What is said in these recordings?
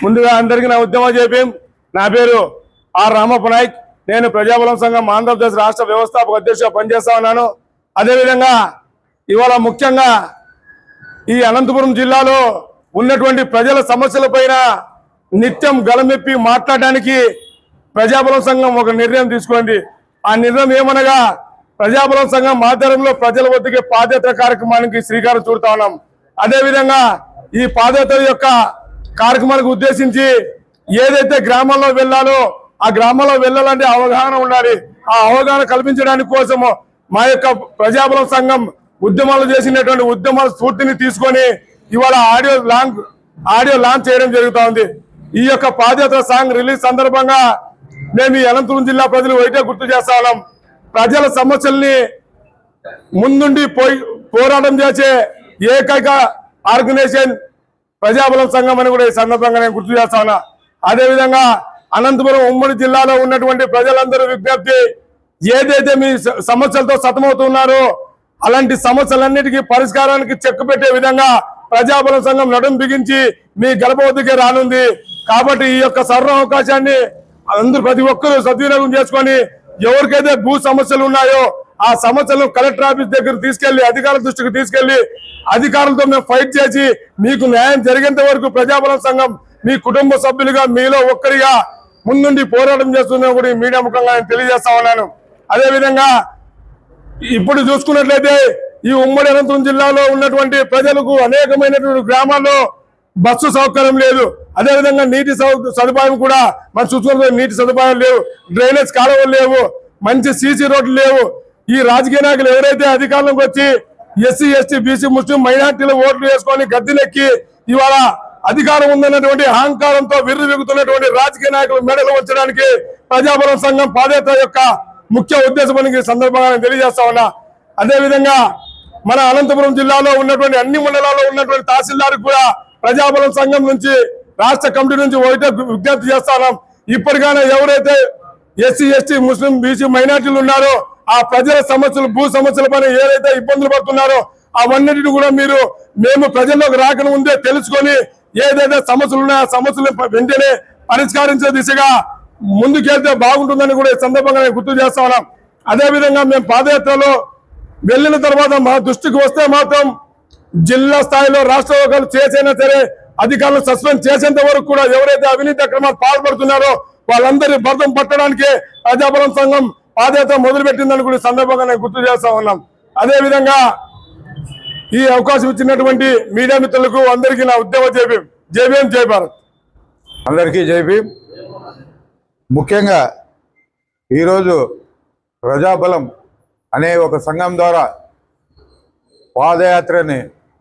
ముందుగా అందరికీ నా ఉద్యమ జేపీ. నా పేరు ఆర్ రామప్ప నాయక్. నేను ప్రజాబలం సంఘం ఆంధ్రప్రదేశ్ రాష్ట్ర వ్యవస్థాపక అధ్యక్షుడిగా పనిచేస్తా ఉన్నాను. అదేవిధంగా ఇవాళ ముఖ్యంగా ఈ అనంతపురం జిల్లాలో ఉన్నటువంటి ప్రజల సమస్యలపైన నిత్యం గలమెప్పి మాట్లాడడానికి ప్రజాబలం సంఘం ఒక నిర్ణయం తీసుకుంది. ఆ నిర్ణయం ఏమనగా ప్రజాబలం సంఘం ఆధ్వర్యంలో ప్రజల వద్దకే పాదయాత్ర కార్యక్రమానికి శ్రీకారం చుడతా ఉన్నాం. అదేవిధంగా ఈ పాదయాత్ర యొక్క కార్యక్రమానికి ఉద్దేశించి ఏదైతే గ్రామాల్లో వెళ్ళాలో ఆ గ్రామాల్లో వెళ్ళాలంటే అవగాహన ఉండాలి. ఆ అవగాహన కల్పించడానికి కోసము మా యొక్క ప్రజాబలం సంఘం ఉద్యమాలు చేసినటువంటి ఉద్యమాల స్ఫూర్తిని తీసుకొని ఇవాళ ఆడియో లాంచ్ చేయడం జరుగుతూ ఉంది. ఈ యొక్క పాదయాత్ర సాంగ్ రిలీజ్ సందర్భంగా మేము ఈ అనంతపురం జిల్లా ప్రజలు ఒకటే గుర్తు చేస్తా ఉన్నాం. ప్రజల సమస్యల్ని ముందుండి పోరాటం చేసే ఏకైక ఆర్గనైజేషన్ ప్రజాబలం సంఘం అని కూడా ఈ సందర్భంగా నేను గుర్తు చేస్తా ఉన్నా. అదేవిధంగా అనంతపురం ఉమ్మడి జిల్లాలో ఉన్నటువంటి ప్రజలందరూ విజ్ఞప్తి, ఏదైతే మీ సమస్యలతో సతమవుతున్నారో అలాంటి సమస్యలన్నిటికీ పరిష్కారానికి చెక్ పెట్టే విధంగా ప్రజాబలం సంఘం నడుం బిగించి మీ గడప వద్దకే రానుంది. కాబట్టి ఈ యొక్క సర్వ అవకాశాన్ని అందరూ ప్రతి ఒక్కరూ సద్వినియోగం చేసుకొని ఎవరికైతే భూ సమస్యలు ఉన్నాయో ఆ సమస్యలను కలెక్టర్ ఆఫీస్ దగ్గర తీసుకెళ్లి అధికారుల దృష్టికి తీసుకెళ్లి అధికారులతో మేము ఫైట్ చేసి మీకు న్యాయం జరిగేంత వరకు ప్రజాబలం సంఘం మీ కుటుంబ సభ్యులుగా మీలో ఒక్కరిగా ముందుండి పోరాటం చేస్తుందని కూడా మీడియా ముఖంగా నేను తెలియజేస్తా ఉన్నాను. అదేవిధంగా ఇప్పుడు చూసుకున్నట్లయితే ఈ ఉమ్మడి అనంతపురం జిల్లాలో ఉన్నటువంటి ప్రజలకు అనేకమైనటువంటి గ్రామాల్లో బస్సు సౌకర్యం లేదు. అదేవిధంగా నీటి సదుపాయం కూడా మనం చూసుకున్న నీటి సదుపాయం లేవు, డ్రైనేజ్ కాలువలు లేవు, మంచి సీసీ రోడ్లు లేవు. ఈ రాజకీయ నాయకులు ఎవరైతే అధికారంలోకి వచ్చి ఎస్సీ ఎస్టీ బీసీ ముస్లిం మైనార్టీలు ఓట్లు వేసుకొని గద్దెనెక్కి ఇవాళ అధికారం ఉందన్నటువంటి అహంకారంతో విర్రవీగుతున్నటువంటి రాజకీయ నాయకులు మెడలు వచ్చడానికి ప్రజాబలం సంఘం పాదయాత్ర యొక్క ముఖ్య ఉద్దేశం సందర్భంగా తెలియజేస్తా ఉన్నా. అదేవిధంగా మన అనంతపురం జిల్లాలో ఉన్నటువంటి అన్ని మండలాల్లో ఉన్నటువంటి తహసీల్దార్ కూడా ప్రజాబలం సంఘం నుంచి రాష్ట్ర కమిటీ నుంచి ఒకటే విజ్ఞప్తి చేస్తాం. ఇప్పటికైనా ఎవరైతే ఎస్సీ ఎస్టీ ముస్లిం బీసీ మైనార్టీలు ఉన్నారో ఆ ప్రజల సమస్యలు భూ సమస్యల పైన ఏదైతే ఇబ్బందులు పడుతున్నారో అవన్నిటిని కూడా మేము ప్రజల్లోకి రాకనే ముందే తెలుసుకొని ఏదైతే సమస్యలు ఉన్నాయో ఆ సమస్యలను వెంటనే పరిష్కరించే దిశగా ముందుకెళ్తే బాగుంటుందని కూడా ఈ సందర్భంగా నేను గుర్తు చేస్తా ఉన్నాం. అదేవిధంగా మేము పాదయాత్రలో వెళ్ళిన తర్వాత మా దృష్టికి వస్తే మాత్రం జిల్లా స్థాయిలో రాష్ట్ర వర్గాలు చేసైనా సరే అధికారులు సస్పెండ్ చేసేంత వరకు కూడా ఎవరైతే అవినీతి అక్రమాలు పాల్పడుతున్నారో వాళ్ళందరి భర్తం పట్టడానికి ప్రజాబలం సంఘం పాదయాత్ర మొదలుపెట్టిందని కూడా సందర్భంగా నేను గుర్తు చేస్తా ఉన్నాం. అదేవిధంగా ఈ అవకాశం ఇచ్చినటువంటి మీడియా మిత్రులకు అందరికీ నా ఉద్యమ జైభీం. జైభీం, జై భారత్. అందరికీ జైభీం. ముఖ్యంగా ఈరోజు ప్రజాబలం అనే ఒక సంఘం ద్వారా పాదయాత్రని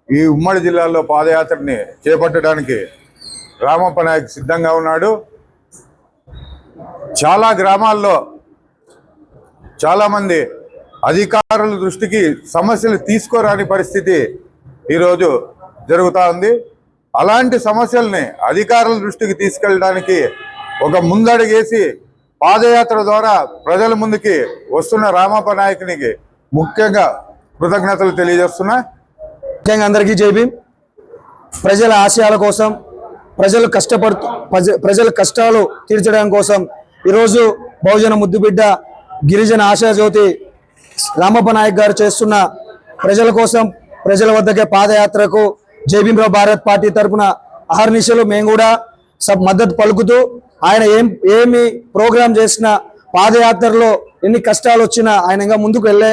ఈ ఉమ్మడి జిల్లాలో పాదయాత్రని చేపట్టడానికి రామప్ప నాయక్ సిద్ధంగా ఉన్నాడు. చాలా గ్రామాల్లో చాలామంది అధికారుల దృష్టికి సమస్యలు తీసుకోరాని పరిస్థితి ఈరోజు జరుగుతూ ఉంది. అలాంటి సమస్యల్ని అధికారుల దృష్టికి తీసుకెళ్ళడానికి ఒక ముందడుగేసి పాదయాత్ర ద్వారా ప్రజల ముందుకి వస్తున్న రామప్ప నాయకునికి ముఖ్యంగా కృతజ్ఞతలు తెలియజేస్తున్నా. ముఖ్యంగా అందరికీ జైభీం. ప్రజల ఆశయాల కోసం ప్రజల కష్టాలు తీర్చడం కోసం ఈరోజు బహుజన ముద్దుబిడ్డ గిరిజన ఆశాజ్యోతి రామప్ప నాయక్ గారు చేస్తున్న ప్రజల కోసం ప్రజల వద్దకే పాదయాత్రకు జైభీంరావు భారత్ పార్టీ తరఫున అహర్నిశలు మేము కూడా మద్దతు పలుకుతూ ఆయన ఏమి ప్రోగ్రాం చేసినా పాదయాత్రలో ఎన్ని కష్టాలు వచ్చినా ఆయన ముందుకు వెళ్ళే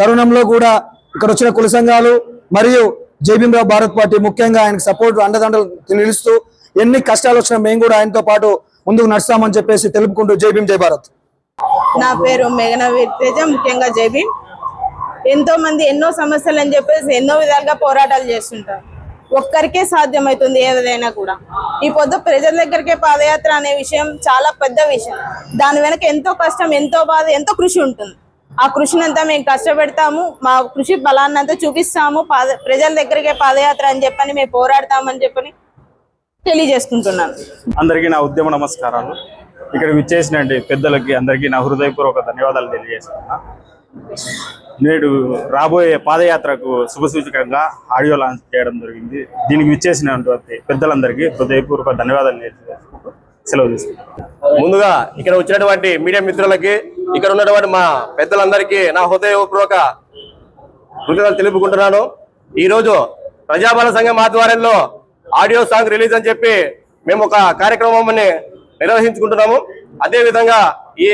తరుణంలో కూడా ఇక్కడ వచ్చిన కుల సంఘాలు మరియు జైభీంరావు భారత్ పార్టీ ముఖ్యంగా ఆయనకు సపోర్ట్ అండదండలు నిలుస్తూ ఎన్ని కష్టాలు వచ్చినా మేము కూడా ఆయనతో పాటు ముందుకు నడుస్తామని చెప్పేసి తెలుపుకుంటూ జైభీం, జై భారత్. నా పేరు మేఘనా వీర్తేజ. ముఖ్యంగా జైభీం. ఎంతో మంది ఎన్నో సమస్యలు అని చెప్పేసి ఎన్నో విధాలుగా పోరాటాలు చేస్తుంటారు. ఒక్కరికే సాధ్యమవుతుంది ఏదైనా కూడా. ఈ పొద్దు ప్రజల దగ్గరికే పాదయాత్ర అనే విషయం చాలా పెద్ద విషయం. దాని వెనక ఎంతో కష్టం, ఎంతో బాధ, ఎంతో కృషి ఉంటుంది. ఆ కృషిని అంతా మేము కష్టపెడతాము, మా కృషి బలాన్నంతా చూపిస్తాము. ప్రజల దగ్గరికే పాదయాత్ర అని చెప్పని మేము పోరాడతామని చెప్పని తెలియజేసుకుంటున్నాను. అందరికీ నా ఉద్యమ నమస్కారాలు. ఇక్కడ విచ్చేసినటువంటి పెద్దలకి అందరికీ నా హృదయపూర్వక ధన్యవాదాలు తెలియజేస్తున్నా. నేడు రాబోయే పాదయాత్రకు శుభసూచకంగా ఆడియో లాంచ్ చేయడం జరిగింది. దీనికి విచ్చేసినటువంటి పెద్దలందరికీ హృదయపూర్వక ధన్యవాదాలు తెలియజేసుకుంటూ సెలవు తీసుకుంటాం. ముందుగా ఇక్కడ వచ్చినటువంటి మీడియా మిత్రులకి, ఇక్కడ ఉన్నటువంటి మా పెద్దలందరికీ నా హృదయపూర్వక కృతజ్ఞతలు తెలుపుకుంటున్నాను. ఈరోజు ప్రజాబల సంఘం ఆధ్వర్యంలో ఆడియో సాంగ్ రిలీజ్ అని చెప్పి మేము ఒక కార్యక్రమాన్ని నిర్వహించుకుంటున్నాము. అదేవిధంగా ఈ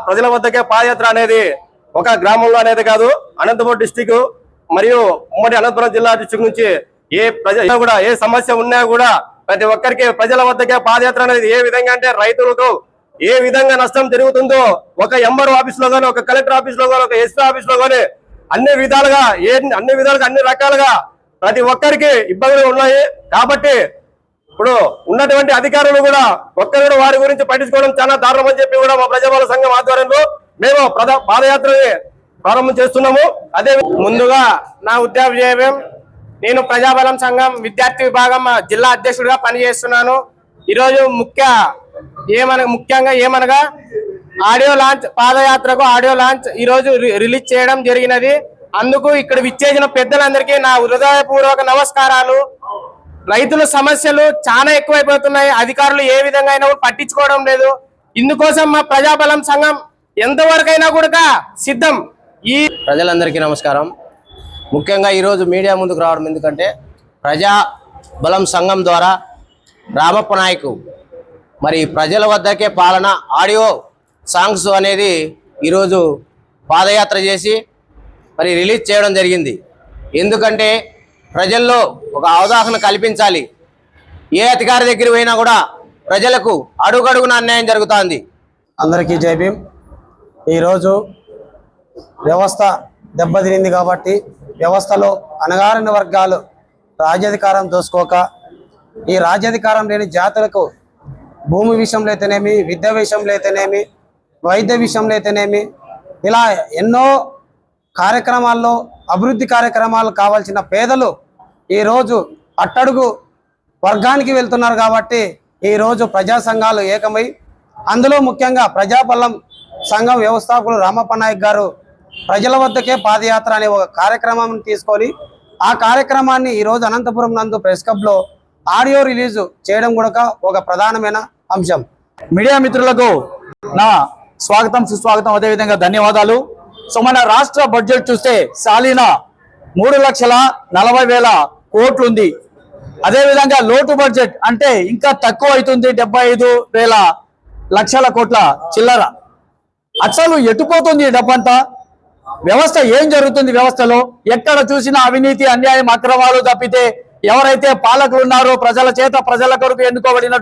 ప్రజల వద్దకే పాదయాత్ర అనేది ఒక గ్రామంలో అనేది కాదు, అనంతపురం డిస్టిక్ మరియు ఉమ్మడి అనంతపురం జిల్లా డిస్టిక్ నుంచి ఏ ప్రజలు కూడా ఏ సమస్య ఉన్నా కూడా ప్రతి ఒక్కరికి ప్రజల వద్దకే పాదయాత్ర అనేది ఏ విధంగా అంటే రైతులకు ఏ విధంగా నష్టం జరుగుతుందో ఒక ఎంఆర్ఓ ఆఫీస్ లో కానీ, ఒక కలెక్టర్ ఆఫీస్ లో కానీ, ఒక ఎస్పీ ఆఫీస్ లో కానీ అన్ని విధాలుగా అన్ని రకాలుగా ప్రతి ఒక్కరికి ఇబ్బందులు ఉన్నాయి. కాబట్టి ఇప్పుడు ఉన్నటువంటి అధికారులు కూడా ఒక్కరు వారి గురించి పట్టించుకోవడం చాలా దారుణం అని చెప్పి కూడా మా ప్రజాబల సంఘం ఆధ్వర్యంలో మేము పాదయాత్రని ప్రారంభం చేస్తున్నాము. అదే ముందుగా నా ఉద్యోగం, నేను ప్రజాబలం సంఘం విద్యార్థి విభాగం జిల్లా అధ్యక్షుడిగా పనిచేస్తున్నాను. ఈరోజు ముఖ్యంగా ఏమనగా ఆడియో లాంచ్, పాదయాత్రకు ఆడియో లాంచ్ ఈరోజు రిలీజ్ చేయడం జరిగినది. అందుకు ఇక్కడ విచ్చేసిన పెద్దలందరికీ నా హృదయపూర్వక నమస్కారాలు. రైతుల సమస్యలు చాలా ఎక్కువైపోతున్నాయి, అధికారులు ఏ విధంగా అయినా కూడా పట్టించుకోవడం లేదు. ఇందుకోసం మా ప్రజాబలం సంఘం ఎంతవరకైనా కూడా సిద్ధం. ఈ ప్రజలందరికీ నమస్కారం. ముఖ్యంగా ఈరోజు మీడియా ముందుకు రావడం ఎందుకంటే ప్రజా బలం సంఘం ద్వారా రామప్ప నాయకు మరి ప్రజల వద్దకే పాలన ఆడియో సాంగ్స్ అనేది ఈరోజు పాదయాత్ర చేసి మరి రిలీజ్ చేయడం జరిగింది. ఎందుకంటే ప్రజల్లో ఒక అవగాహన కల్పించాలి. ఏ అధికారి దగ్గర పోయినా కూడా ప్రజలకు అడుగడుగున అన్యాయం జరుగుతుంది. అందరికీ జై భీమ్. ఈరోజు వ్యవస్థ దెబ్బతినింది కాబట్టి వ్యవస్థలో అణగారిన వర్గాలు రాజ్యాధికారం దోసుకోక, ఈ రాజ్యాధికారం లేని జాతులకు భూమి విషయంలో అయితేనేమి, విద్య విషయంలో అయితేనేమి, వైద్య విషయంలో అయితేనేమి, ఇలా ఎన్నో కార్యక్రమాల్లో అభివృద్ధి కార్యక్రమాలు కావాల్సిన పేదలు ఈరోజు అట్టడుగు వర్గానికి వెళ్తున్నారు. కాబట్టి ఈరోజు ప్రజా సంఘాలు ఏకమై, అందులో ముఖ్యంగా ప్రజాబలం సంఘం వ్యవస్థాపకులు రామప్ప నాయక్ గారు ప్రజల వద్దకే పాదయాత్ర అనే ఒక కార్యక్రమాన్ని తీసుకొని ఆ కార్యక్రమాన్ని ఈరోజు అనంతపురం నందు ప్రెస్ క్లబ్లో ఆడియో రిలీజ్ చేయడం కూడా ఒక ప్రధానమైన అంశం. మీడియా మిత్రులకు నా స్వాగతం, సుస్వాగతం, అదేవిధంగా ధన్యవాదాలు. సో మన రాష్ట్ర బడ్జెట్ చూస్తే సాలీన 3,40,000 కోట్లు ఉంది. అదేవిధంగా లోటు బడ్జెట్ అంటే ఇంకా తక్కువ అవుతుంది, 75,000 లక్షల కోట్ల చిల్లర. అసలు ఎటుపోతుంది ఈ డబ్బంతా? వ్యవస్థ ఏం జరుగుతుంది? వ్యవస్థలో ఎక్కడ చూసినా అవినీతి, అన్యాయం, అక్రమాలు తప్పితే ఎవరైతే పాలకులు ఉన్నారో ప్రజల చేత ప్రజల కొరకు ఎన్నుకోబడిన